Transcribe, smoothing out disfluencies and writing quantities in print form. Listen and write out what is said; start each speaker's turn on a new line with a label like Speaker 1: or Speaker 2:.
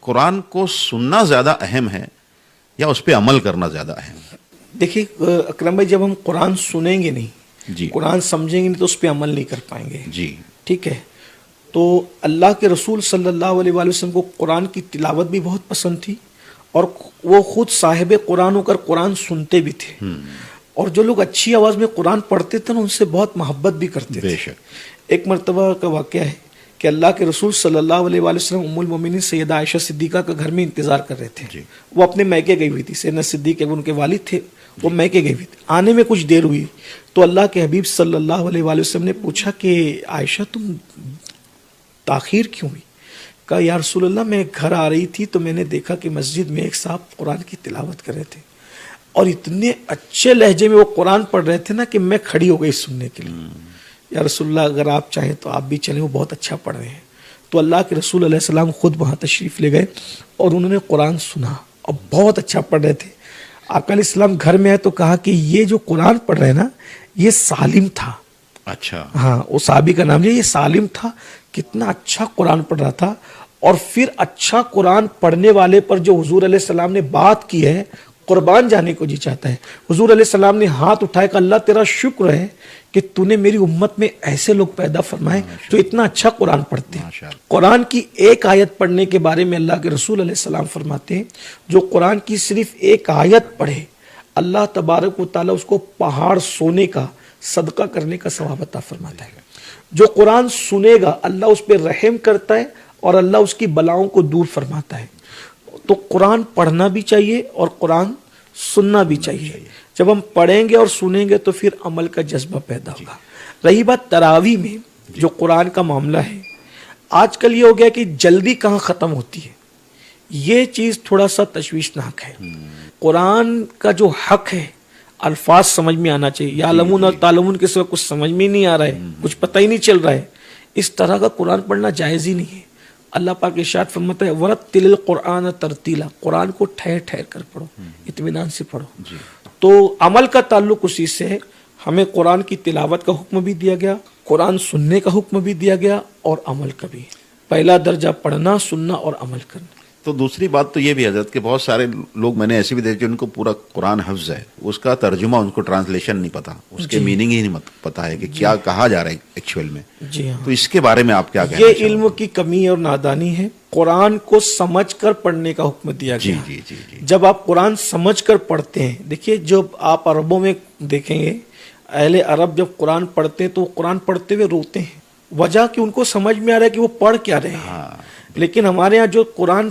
Speaker 1: قرآن کو سننا زیادہ اہم ہے یا اس پہ عمل کرنا زیادہ اہم ہے؟
Speaker 2: دیکھیے اکرم بھائی، جب ہم قرآن سنیں گے نہیں،
Speaker 1: جی
Speaker 2: قرآن سمجھیں گے نہیں، تو اس پہ عمل نہیں کر پائیں گے.
Speaker 1: جی
Speaker 2: ٹھیک ہے. تو اللہ کے رسول صلی اللہ علیہ وآلہ وسلم کو قرآن کی تلاوت بھی بہت پسند تھی، اور وہ خود صاحب قرآن ہو کر قرآن سنتے بھی تھے. اور جو لوگ اچھی آواز میں قرآن پڑھتے تھے نا، ان سے بہت محبت بھی کرتے تھے.
Speaker 1: بے شک.
Speaker 2: ایک مرتبہ کا واقعہ ہے کہ اللہ کے رسول صلی اللہ علیہ وآلہ وسلم ام المومنین سیدہ عائشہ صدیقہ کا گھر میں انتظار کر رہے تھے. وہ اپنے میکے گئی ہوئی تھی. سیدنا صدیق ان کے والد تھے، وہ میکے گئی ہوئی تھی. آنے میں کچھ دیر ہوئی تو اللہ کے حبیب صلی اللہ علیہ وآلہ وسلم نے پوچھا کہ عائشہ تم تاخیر کیوں ہوئی؟ کہا یا رسول اللہ، میں گھر آ رہی تھی تو میں نے دیکھا کہ مسجد میں ایک صاحب قرآن کی تلاوت کر رہے تھے، اور اتنے اچھے لہجے میں وہ قرآن پڑھ رہے تھے نا کہ میں کھڑی ہو گئی سننے کے لیے. یا رسول اللہ، اگر آپ چاہیں تو آپ بھی چلیں، وہ بہت اچھا پڑھ رہے ہیں. تو اللہ کے رسول علیہ السلام خود وہاں تشریف لے گئے اور انہوں نے قرآن سنا اور بہت اچھا پڑھ رہے تھے. آقا علیہ السلام گھر میں آئے تو کہا کہ یہ جو قرآن پڑھ رہے ہیں نا، یہ سالم تھا.
Speaker 1: اچھا.
Speaker 2: ہاں، وہ صحابی کا نام یہ سالم تھا. کتنا اچھا قرآن پڑھ رہا تھا. اور پھر اچھا قرآن پڑھنے والے پر جو حضور علیہ السلام نے بات کی ہے، قربان جانے کو جی چاہتا ہے. حضور علیہ السلام نے ہاتھ اٹھائے کہ اللہ تیرا شکر ہے کہ تو نے میری امت میں ایسے لوگ پیدا فرمائے جو اتنا اچھا قرآن پڑھتے ہیں. قرآن کی ایک آیت پڑھنے کے بارے میں اللہ کے رسول علیہ السلام فرماتے ہیں، جو قرآن کی صرف ایک آیت پڑھے، اللہ تبارک و تعالیٰ اس کو پہاڑ سونے کا صدقہ کرنے کا ثواب عطا فرماتا ہے. جو قرآن سنے گا، اللہ اس پہ رحم کرتا ہے اور اللہ اس کی بلاؤں کو دور فرماتا ہے. تو قرآن پڑھنا بھی چاہیے اور قرآن سننا بھی چاہیے. جب ہم پڑھیں گے اور سنیں گے تو پھر عمل کا جذبہ پیدا ہوگا. رہی بات تراویح میں جو قرآن کا معاملہ ہے، آج کل یہ ہو گیا کہ جلدی کہاں ختم ہوتی ہے. یہ چیز تھوڑا سا تشویشناک ہے. قرآن کا جو حق ہے، الفاظ سمجھ میں آنا چاہیے. یعلمون اور تعلمون کے سوا کچھ سمجھ میں نہیں آ رہا ہے، کچھ پتہ ہی نہیں چل رہا ہے. اس طرح کا قرآن پڑھنا جائز ہی نہیں ہے. اللہ پاک ارشاد فرماتا ہے وَرَتِّلِ الْقُرْآنَ تَرْتِیلًا، قرآن کو ٹھہر ٹھہر کر پڑھو، اطمینان سے پڑھو. تو عمل کا تعلق اسی سے ہے. ہمیں قرآن کی تلاوت کا حکم بھی دیا گیا، قرآن سننے کا حکم بھی دیا گیا، اور عمل کا بھی. پہلا درجہ پڑھنا، سننا اور عمل کرنا.
Speaker 1: تو دوسری بات تو یہ بھی حضرت کہ بہت سارے لوگ میں نے ایسے بھی دیکھے جن کو پورا قرآن حفظ ہے، اس کا ترجمہ، ان کو ٹرانسلیشن نہیں پتا، اس کے میننگ ہی نہیں پتا ہے کہ کیا کہا جا رہا ہے ایکچوئل میں.
Speaker 2: جی ہاں،
Speaker 1: تو اس کے بارے میں آپ کیا کہنا
Speaker 2: یہ
Speaker 1: چاہیں گے؟
Speaker 2: علم کی کمی اور نادانی ہے. قرآن کو سمجھ کر پڑھنے کا حکم دیا گیا.
Speaker 1: جی جی جی.
Speaker 2: جب آپ قرآن سمجھ کر پڑھتے ہیں، دیکھیے جب آپ عربوں میں دیکھیں گے، اہل عرب جب قرآن پڑھتے ہیں تو وہ قرآن پڑھتے ہوئے روتے ہیں. وجہ کہ ان کو سمجھ میں آ رہا ہے کہ وہ پڑھ کیا رہے ہیں. لیکن ہمارے ہاں جو قرآن